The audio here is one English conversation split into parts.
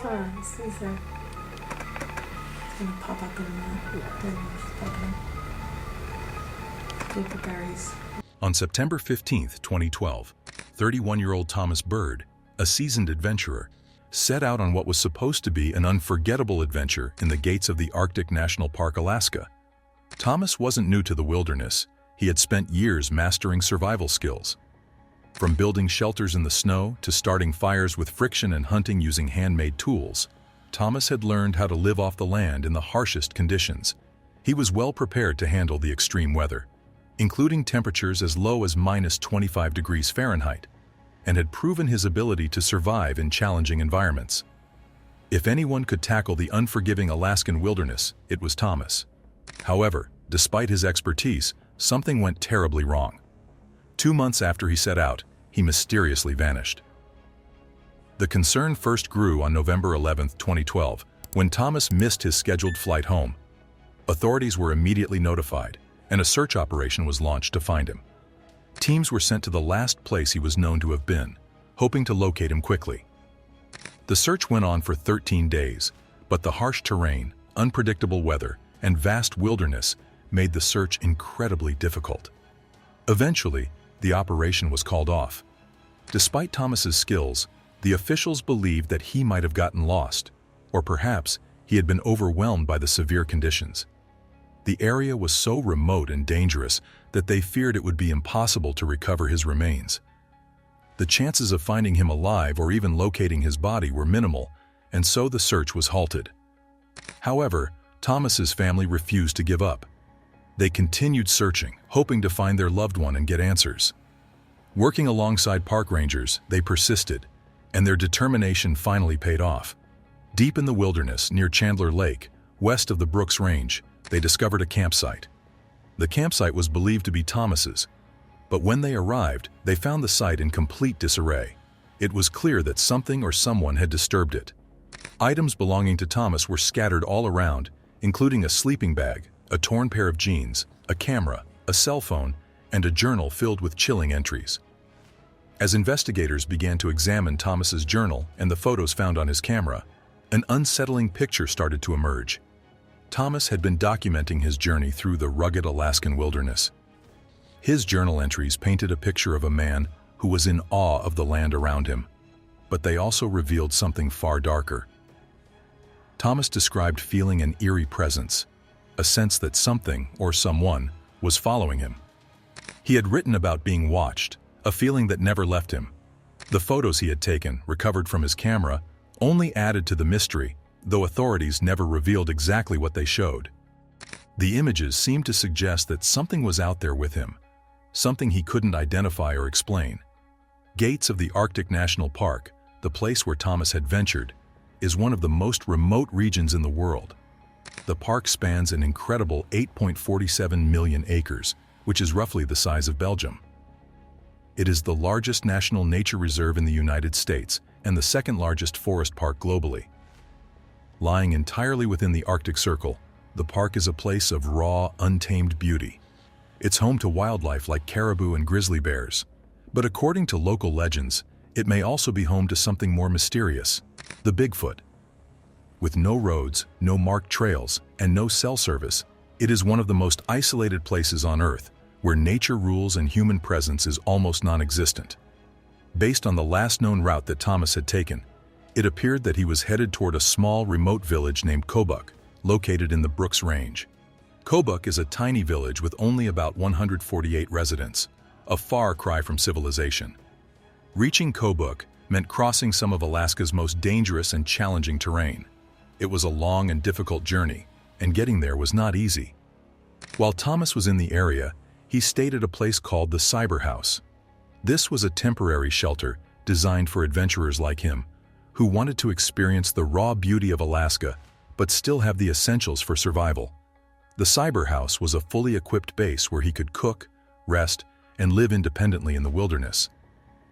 Sorry, this is gonna pop up in a minute. Paper berries. On September 15, 2012, 31-year-old Thomas Burd, a seasoned adventurer, set out on what was supposed to be an unforgettable adventure in the gates of the Arctic National Park, Alaska. Thomas wasn't new to the wilderness. He had spent years mastering survival skills. From building shelters in the snow to starting fires with friction and hunting using handmade tools, Thomas had learned how to live off the land in the harshest conditions. He was well prepared to handle the extreme weather, including temperatures as low as -25 degrees Fahrenheit, and had proven his ability to survive in challenging environments. If anyone could tackle the unforgiving Alaskan wilderness, it was Thomas. However, despite his expertise, something went terribly wrong. 2 months after he set out, he mysteriously vanished. The concern first grew on November 11, 2012, when Thomas missed his scheduled flight home. Authorities were immediately notified, and a search operation was launched to find him. Teams were sent to the last place he was known to have been, hoping to locate him quickly. The search went on for 13 days, but the harsh terrain, unpredictable weather, and vast wilderness made the search incredibly difficult. Eventually, the operation was called off. Despite Thomas's skills, the officials believed that he might have gotten lost, or perhaps he had been overwhelmed by the severe conditions. The area was so remote and dangerous that they feared it would be impossible to recover his remains. The chances of finding him alive or even locating his body were minimal, and so the search was halted. However, Thomas's family refused to give up. They continued searching, hoping to find their loved one and get answers. Working alongside park rangers, they persisted, and their determination finally paid off. Deep in the wilderness near Chandler Lake, west of the Brooks Range, they discovered a campsite. The campsite was believed to be Thomas's, but when they arrived, they found the site in complete disarray. It was clear that something or someone had disturbed it. Items belonging to Thomas were scattered all around, including a sleeping bag, a torn pair of jeans, a camera, a cell phone, and a journal filled with chilling entries. As investigators began to examine Thomas's journal and the photos found on his camera, an unsettling picture started to emerge. Thomas had been documenting his journey through the rugged Alaskan wilderness. His journal entries painted a picture of a man who was in awe of the land around him, but they also revealed something far darker. Thomas described feeling an eerie presence, a sense that something or someone was following him. He had written about being watched, a feeling that never left him. The photos he had taken, recovered from his camera, only added to the mystery, though authorities never revealed exactly what they showed. The images seemed to suggest that something was out there with him, something he couldn't identify or explain. Gates of the Arctic National Park, the place where Thomas had ventured, is one of the most remote regions in the world. The park spans an incredible 8.47 million acres, which is roughly the size of Belgium. It is the largest national nature reserve in the United States and the second largest forest park globally. Lying entirely within the Arctic Circle, the park is a place of raw, untamed beauty. It's home to wildlife like caribou and grizzly bears, but according to local legends, it may also be home to something more mysterious, the Bigfoot. With no roads, no marked trails, and no cell service, it is one of the most isolated places on Earth, where nature rules and human presence is almost non-existent. Based on the last known route that Thomas had taken, it appeared that he was headed toward a small, remote village named Kobuk, located in the Brooks Range. Kobuk is a tiny village with only about 148 residents, a far cry from civilization. Reaching Kobuk meant crossing some of Alaska's most dangerous and challenging terrain. It was a long and difficult journey, and getting there was not easy. While Thomas was in the area, he stayed at a place called the Cyber House. This was a temporary shelter designed for adventurers like him, who wanted to experience the raw beauty of Alaska, but still have the essentials for survival. The Cyber House was a fully equipped base where he could cook, rest, and live independently in the wilderness.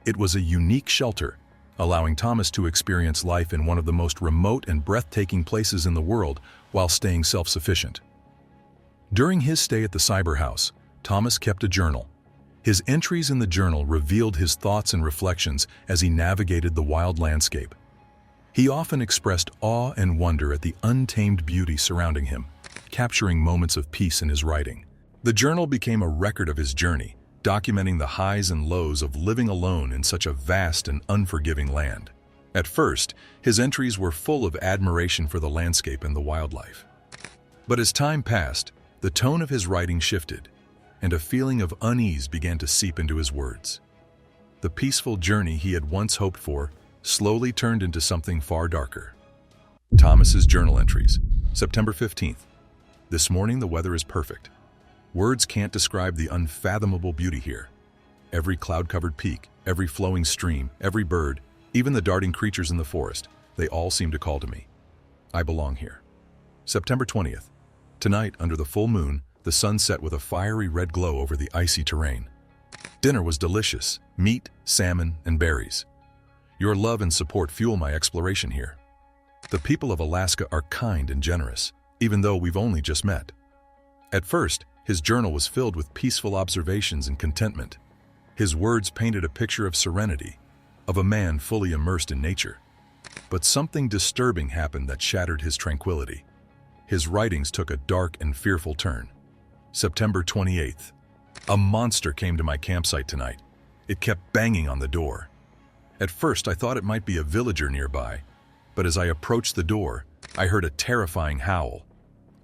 It was a unique shelter, allowing Thomas to experience life in one of the most remote and breathtaking places in the world while staying self-sufficient. During his stay at the Cyber House, Thomas kept a journal. His entries in the journal revealed his thoughts and reflections as he navigated the wild landscape. He often expressed awe and wonder at the untamed beauty surrounding him, capturing moments of peace in his writing. The journal became a record of his journey, documenting the highs and lows of living alone in such a vast and unforgiving land. At first, his entries were full of admiration for the landscape and the wildlife. But as time passed, the tone of his writing shifted, and a feeling of unease began to seep into his words. The peaceful journey he had once hoped for slowly turned into something far darker. Thomas's journal entries. September 15th. This morning the weather is perfect. Words can't describe the unfathomable beauty here. Every cloud-covered peak, every flowing stream, every bird, even the darting creatures in the forest, they all seem to call to me. I belong here. September 20th. Tonight, under the full moon, the sun set with a fiery red glow over the icy terrain. Dinner was delicious: meat, salmon, and berries. Your love and support fuel my exploration here. The people of Alaska are kind and generous, even though we've only just met. At first, his journal was filled with peaceful observations and contentment. His words painted a picture of serenity, of a man fully immersed in nature. But something disturbing happened that shattered his tranquility. His writings took a dark and fearful turn. September 28th. A monster came to my campsite tonight. It kept banging on the door. At first, I thought it might be a villager nearby, but as I approached the door, I heard a terrifying howl.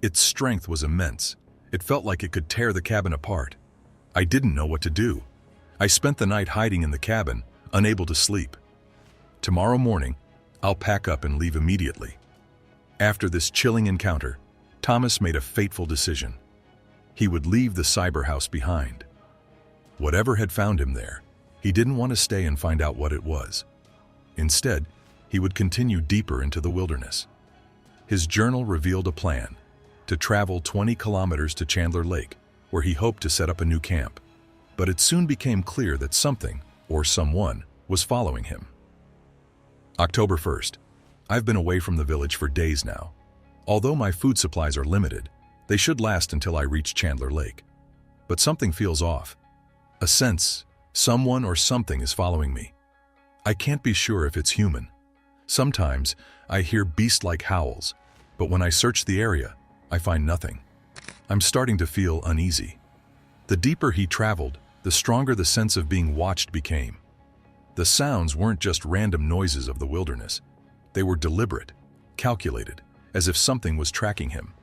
Its strength was immense. It felt like it could tear the cabin apart. I didn't know what to do. I spent the night hiding in the cabin, unable to sleep. Tomorrow morning, I'll pack up and leave immediately. After this chilling encounter, Thomas made a fateful decision. He would leave the cyber house behind. Whatever had found him there, he didn't want to stay and find out what it was. Instead, he would continue deeper into the wilderness. His journal revealed a plan: to travel 20 kilometers to Chandler Lake, where he hoped to set up a new camp. But it soon became clear that something, or someone, was following him. October 1st. I've been away from the village for days now. Although my food supplies are limited, they should last until I reach Chandler Lake. But something feels off. A sense, someone or something is following me. I can't be sure if it's human. Sometimes I hear beast-like howls, but when I search the area, I find nothing. I'm starting to feel uneasy. The deeper he traveled, the stronger the sense of being watched became. The sounds weren't just random noises of the wilderness. They were deliberate, calculated, as if something was tracking him.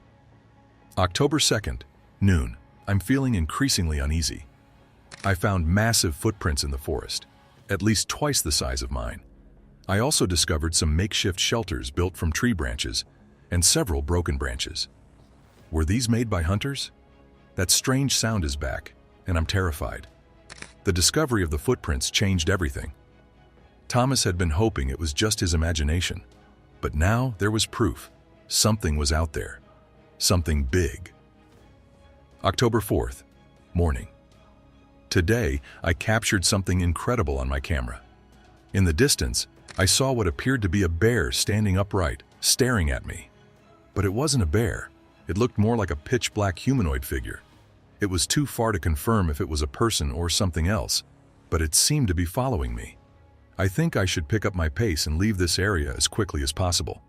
October 2nd, noon. I'm feeling increasingly uneasy. I found massive footprints in the forest, at least twice the size of mine. I also discovered some makeshift shelters built from tree branches and several broken branches. Were these made by hunters? That strange sound is back, and I'm terrified. The discovery of the footprints changed everything. Thomas had been hoping it was just his imagination, but now there was proof. Something was out there. Something big. October 4th, morning. Today, I captured something incredible on my camera. In the distance, I saw what appeared to be a bear standing upright, staring at me. But it wasn't a bear. It looked more like a pitch-black humanoid figure. It was too far to confirm if it was a person or something else, but it seemed to be following me. I think I should pick up my pace and leave this area as quickly as possible.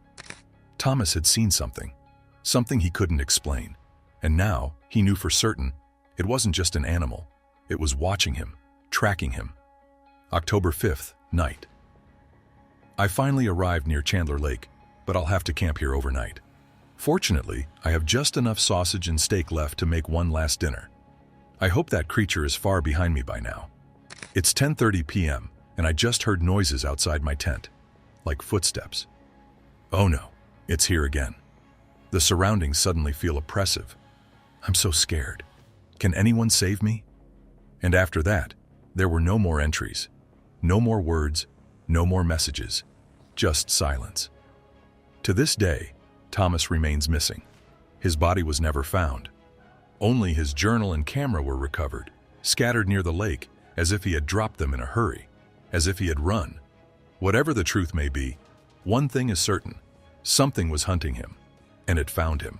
Thomas had seen something he couldn't explain, and now he knew for certain it wasn't just an animal. It was watching him, tracking him. October 5th, night. I finally arrived near Chandler Lake, but I'll have to camp here overnight. Fortunately, I have just enough sausage and steak left to make one last dinner. I hope that creature is far behind me by now. It's 10:30 p.m., and I just heard noises outside my tent, like footsteps. Oh no, it's here again. The surroundings suddenly feel oppressive. I'm so scared. Can anyone save me? And after that, there were no more entries, no more words, no more messages, just silence. To this day, Thomas remains missing. His body was never found. Only his journal and camera were recovered, scattered near the lake, as if he had dropped them in a hurry, as if he had run. Whatever the truth may be, one thing is certain: something was hunting him, and it found him.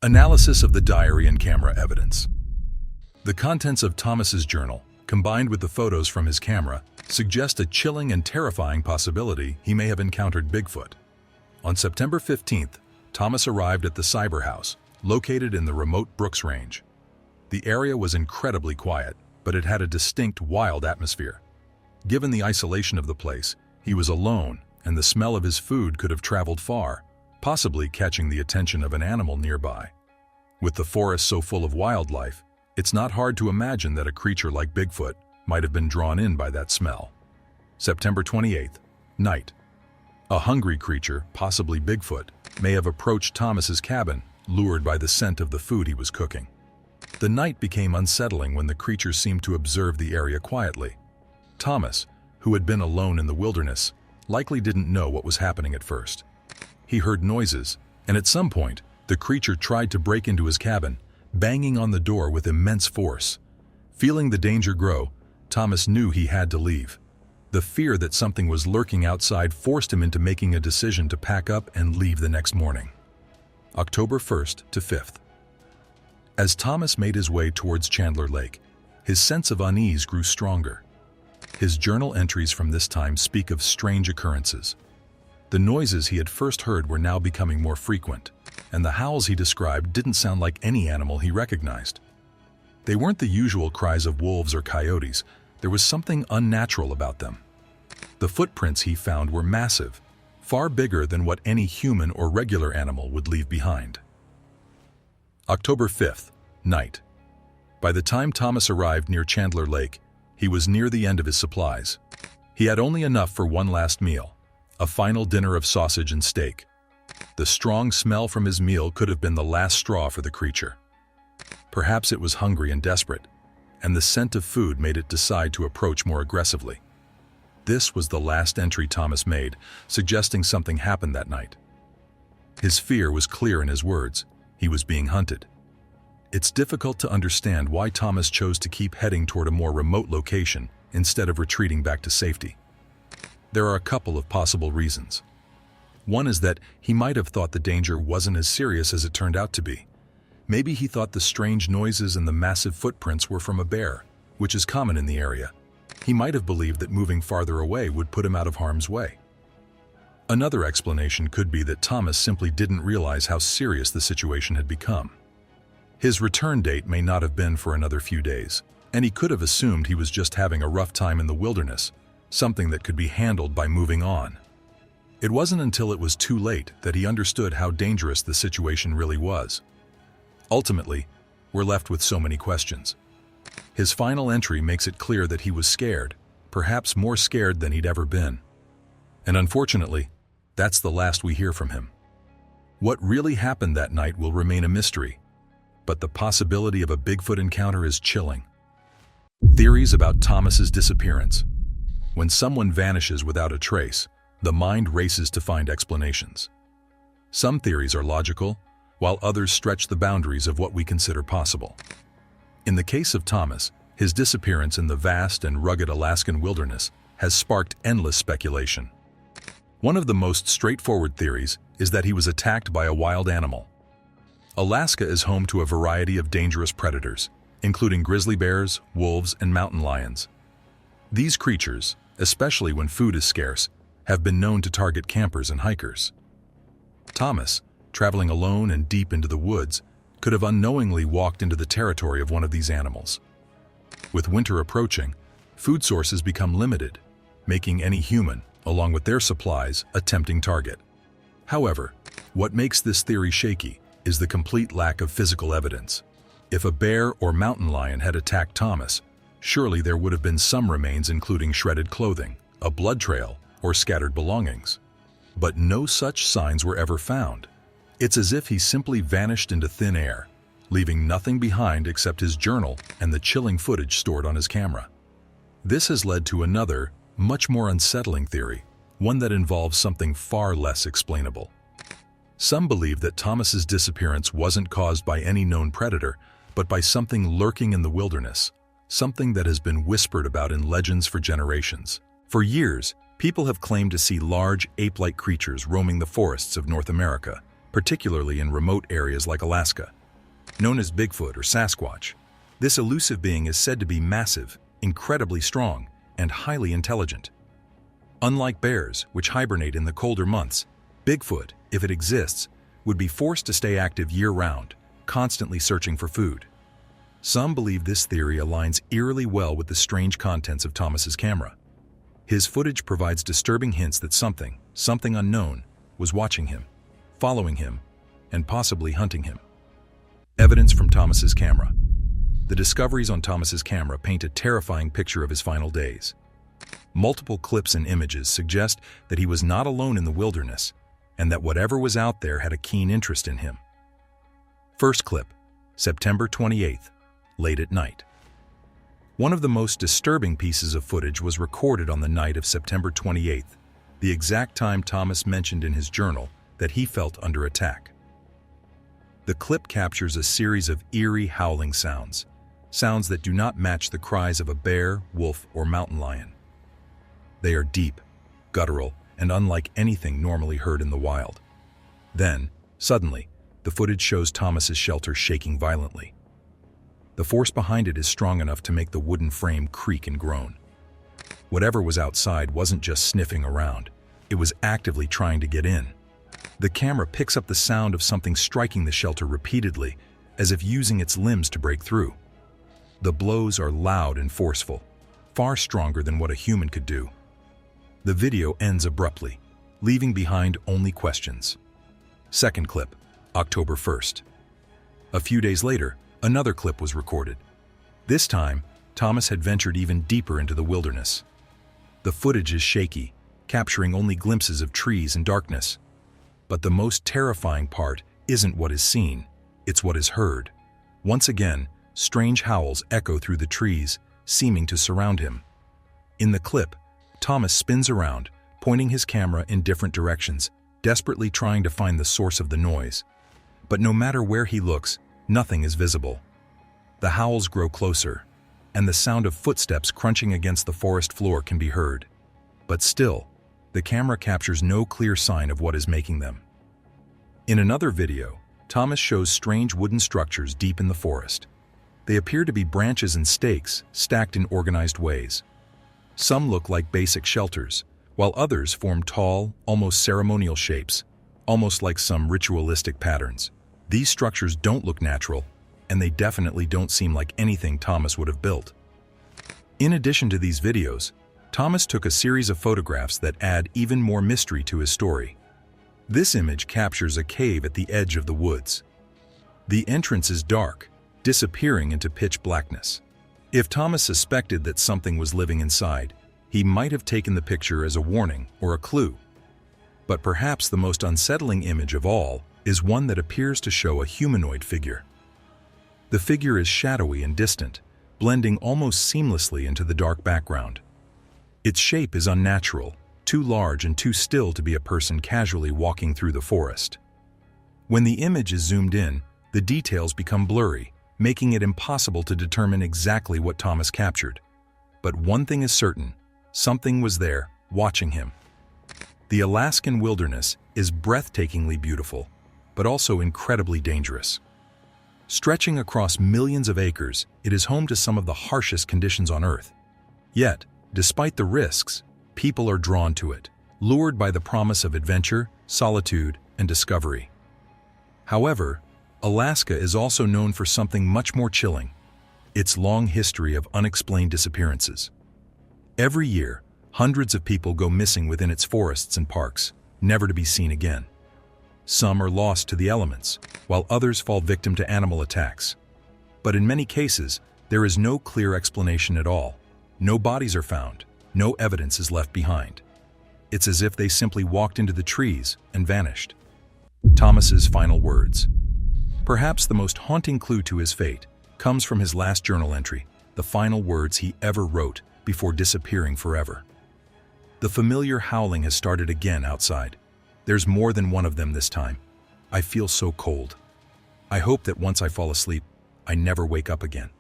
Analysis of the diary and camera evidence. The contents of Thomas's journal, combined with the photos from his camera, suggest a chilling and terrifying possibility he may have encountered Bigfoot. On September 15th, Thomas arrived at the Cyber House, located in the remote Brooks Range. The area was incredibly quiet, but it had a distinct wild atmosphere. Given the isolation of the place, he was alone, and the smell of his food could have traveled far, possibly catching the attention of an animal nearby. With the forest so full of wildlife, it's not hard to imagine that a creature like Bigfoot might have been drawn in by that smell. September 28th, night. A hungry creature, possibly Bigfoot, may have approached Thomas's cabin, lured by the scent of the food he was cooking. The night became unsettling when the creature seemed to observe the area quietly. Thomas, who had been alone in the wilderness, likely didn't know what was happening at first. He heard noises, and at some point, the creature tried to break into his cabin, banging on the door with immense force. Feeling the danger grow, Thomas knew he had to leave. The fear that something was lurking outside forced him into making a decision to pack up and leave the next morning. October 1st to 5th. As Thomas made his way towards Chandler Lake, his sense of unease grew stronger. His journal entries from this time speak of strange occurrences. The noises he had first heard were now becoming more frequent, and the howls he described didn't sound like any animal he recognized. They weren't the usual cries of wolves or coyotes. There was something unnatural about them. The footprints he found were massive, far bigger than what any human or regular animal would leave behind. October 5th, night. By the time Thomas arrived near Chandler Lake, he was near the end of his supplies. He had only enough for one last meal, a final dinner of sausage and steak. The strong smell from his meal could have been the last straw for the creature. Perhaps it was hungry and desperate, and the scent of food made it decide to approach more aggressively. This was the last entry Thomas made, suggesting something happened that night. His fear was clear in his words. He was being hunted. It's difficult to understand why Thomas chose to keep heading toward a more remote location instead of retreating back to safety. There are a couple of possible reasons. One is that he might have thought the danger wasn't as serious as it turned out to be. Maybe he thought the strange noises and the massive footprints were from a bear, which is common in the area. He might have believed that moving farther away would put him out of harm's way. Another explanation could be that Thomas simply didn't realize how serious the situation had become. His return date may not have been for another few days, and he could have assumed he was just having a rough time in the wilderness, something that could be handled by moving on. It wasn't until it was too late that he understood how dangerous the situation really was. Ultimately, we're left with so many questions. His final entry makes it clear that he was scared, perhaps more scared than he'd ever been. And unfortunately, that's the last we hear from him. What really happened that night will remain a mystery, but the possibility of a Bigfoot encounter is chilling. Theories about Thomas's disappearance. When someone vanishes without a trace, the mind races to find explanations. Some theories are logical, while others stretch the boundaries of what we consider possible. In the case of Thomas, his disappearance in the vast and rugged Alaskan wilderness has sparked endless speculation. One of the most straightforward theories is that he was attacked by a wild animal. Alaska is home to a variety of dangerous predators, including grizzly bears, wolves, and mountain lions. These creatures, especially when food is scarce, have been known to target campers and hikers. Thomas, traveling alone and deep into the woods, could have unknowingly walked into the territory of one of these animals. With winter approaching, food sources become limited, making any human, along with their supplies, a tempting target. However, what makes this theory shaky is the complete lack of physical evidence. If a bear or mountain lion had attacked Thomas, surely there would have been some remains including shredded clothing, a blood trail, or scattered belongings. But no such signs were ever found. It's as if he simply vanished into thin air, leaving nothing behind except his journal and the chilling footage stored on his camera. This has led to another, much more unsettling theory, one that involves something far less explainable. Some believe that Thomas's disappearance wasn't caused by any known predator, but by something lurking in the wilderness, something that has been whispered about in legends for generations. For years, people have claimed to see large, ape-like creatures roaming the forests of North America, particularly in remote areas like Alaska. Known as Bigfoot or Sasquatch, this elusive being is said to be massive, incredibly strong, and highly intelligent. Unlike bears, which hibernate in the colder months, Bigfoot, if it exists, would be forced to stay active year-round, constantly searching for food. Some believe this theory aligns eerily well with the strange contents of Thomas's camera. His footage provides disturbing hints that something unknown, was watching him, following him, and possibly hunting him. Evidence from Thomas's camera. The discoveries on Thomas's camera paint a terrifying picture of his final days. Multiple clips and images suggest that he was not alone in the wilderness, and that whatever was out there had a keen interest in him. First clip, September 28th, late at night. One of the most disturbing pieces of footage was recorded on the night of September 28th, the exact time Thomas mentioned in his journal that he felt under attack. The clip captures a series of eerie howling sounds that do not match the cries of a bear, wolf, or mountain lion. They are deep, guttural, and unlike anything normally heard in the wild. Then, suddenly, the footage shows Thomas's shelter shaking violently. The force behind it is strong enough to make the wooden frame creak and groan. Whatever was outside wasn't just sniffing around, it was actively trying to get in. The camera picks up the sound of something striking the shelter repeatedly, as if using its limbs to break through. The blows are loud and forceful, far stronger than what a human could do. The video ends abruptly, leaving behind only questions. Second clip, October 1st. A few days later, another clip was recorded. This time, Thomas had ventured even deeper into the wilderness. The footage is shaky, capturing only glimpses of trees and darkness. But the most terrifying part isn't what is seen, it's what is heard. Once again, strange howls echo through the trees, seeming to surround him. In the clip, Thomas spins around, pointing his camera in different directions, desperately trying to find the source of the noise. But no matter where he looks, nothing is visible. The howls grow closer, and the sound of footsteps crunching against the forest floor can be heard. But still, the camera captures no clear sign of what is making them. In another video, Thomas shows strange wooden structures deep in the forest. They appear to be branches and stakes stacked in organized ways. Some look like basic shelters, while others form tall, almost ceremonial shapes, almost like some ritualistic patterns. These structures don't look natural, and they definitely don't seem like anything Thomas would have built. In addition to these videos, Thomas took a series of photographs that add even more mystery to his story. This image captures a cave at the edge of the woods. The entrance is dark, disappearing into pitch blackness. If Thomas suspected that something was living inside, he might have taken the picture as a warning or a clue. But perhaps the most unsettling image of all is one that appears to show a humanoid figure. The figure is shadowy and distant, blending almost seamlessly into the dark background. Its shape is unnatural, too large and too still to be a person casually walking through the forest. When the image is zoomed in, the details become blurry, making it impossible to determine exactly what Thomas captured. But one thing is certain, something was there, watching him. The Alaskan wilderness is breathtakingly beautiful, but also incredibly dangerous. Stretching across millions of acres, it is home to some of the harshest conditions on Earth. Yet, despite the risks, people are drawn to it, lured by the promise of adventure, solitude, and discovery. However, Alaska is also known for something much more chilling: its long history of unexplained disappearances. Every year, hundreds of people go missing within its forests and parks, never to be seen again. Some are lost to the elements, while others fall victim to animal attacks. But in many cases, there is no clear explanation at all. No bodies are found, no evidence is left behind. It's as if they simply walked into the trees and vanished. Thomas's final words. Perhaps the most haunting clue to his fate comes from his last journal entry, the final words he ever wrote before disappearing forever. The familiar howling has started again outside. There's more than one of them this time. I feel so cold. I hope that once I fall asleep, I never wake up again.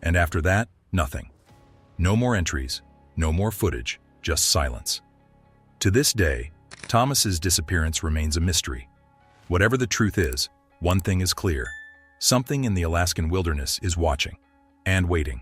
And after that, nothing. No more entries, no more footage, just silence. To this day, Thomas's disappearance remains a mystery. Whatever the truth is, one thing is clear: something in the Alaskan wilderness is watching and waiting.